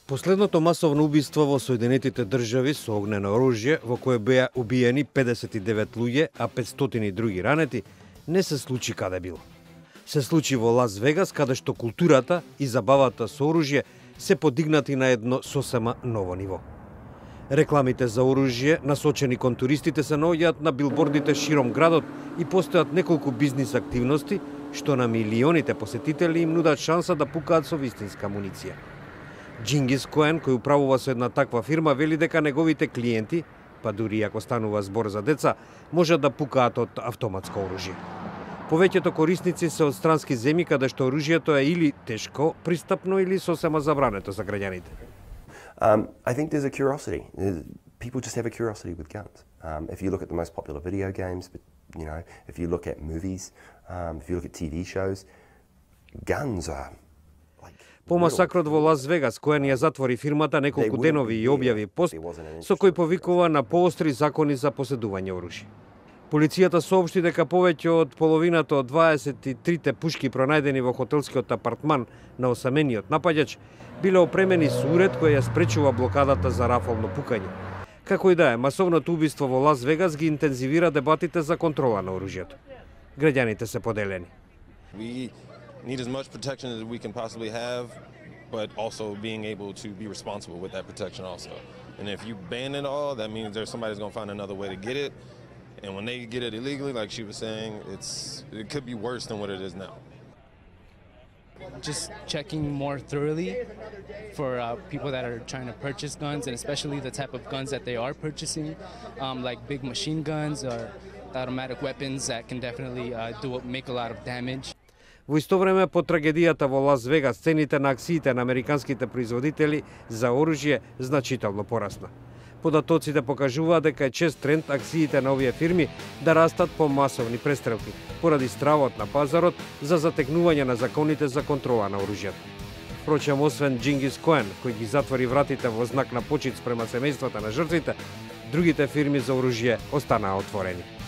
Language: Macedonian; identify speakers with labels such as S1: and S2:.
S1: Последното масовно убиство во Соединетите држави со огнено оружје, во кое беа убиени 59 луѓе, а 500 други ранети, не се случи каде било. Се случи во Лас Вегас, каде што културата и забавата со оружје се подигнати на едно сосема ново ниво. Рекламите за оружје, насочени кон туристите, се наоѓаат на билбордите широм градот и постојат неколку бизнис активности, што на милионите посетители им нудат шанса да пукаат со вистинска амуниција. Джингис Коен, кој управува со една таква фирма, вели дека неговите клиенти, па дури ако станува збор за деца, можат да пукаат од автоматско оружје. Повеќето корисници се од странски земји каде што оружјето е или тешко, пристапно или сосема забрането за граѓаните.
S2: I think there's a curiosity. People just have a curiosity with guns. If you look at the most popular video games, if you look at movies, if you look at TV shows, guns are
S1: По масакрот во Лас Вегас, Коен ја затвори фирмата неколку денови и објави пост со кој повикува на поостри закони за поседување оружје. Полицијата соопшти дека повеќе од половината од 23 пушки пронајдени во хотелскиот апартман на осамениот напаѓач биле опремени со уред кој ја спречува блокадата за рафално пукање. Како и да е, масовното убиство во Лас Вегас ги интензивира дебатите за контрола на оружјето. Граѓаните се поделени.
S3: Need as much protection as we can possibly have, but also being able to be responsible with that protection also. And if you ban it all, that means there's somebody's going to find another way to get it. And when they get it illegally, like she was saying, it could be worse than what it is now.
S4: Just checking more thoroughly for people that are trying to purchase guns, and especially the type of guns that they are purchasing, like big machine guns or automatic weapons that can definitely make a lot of damage.
S1: Во исто време, по трагедијата во Лас Вегас, цените на акциите на американските производители за оружје значително порасна. Податоците покажуваат дека е чест тренд акциите на овие фирми да растат по масовни престрелки, поради стравот на пазарот за затекнување на законите за контрола на оружјето. Впрочем, освен Джингис Коен, кој ги затвори вратите во знак на почит спрема семејствата на жртвите, другите фирми за оружје останаа отворени.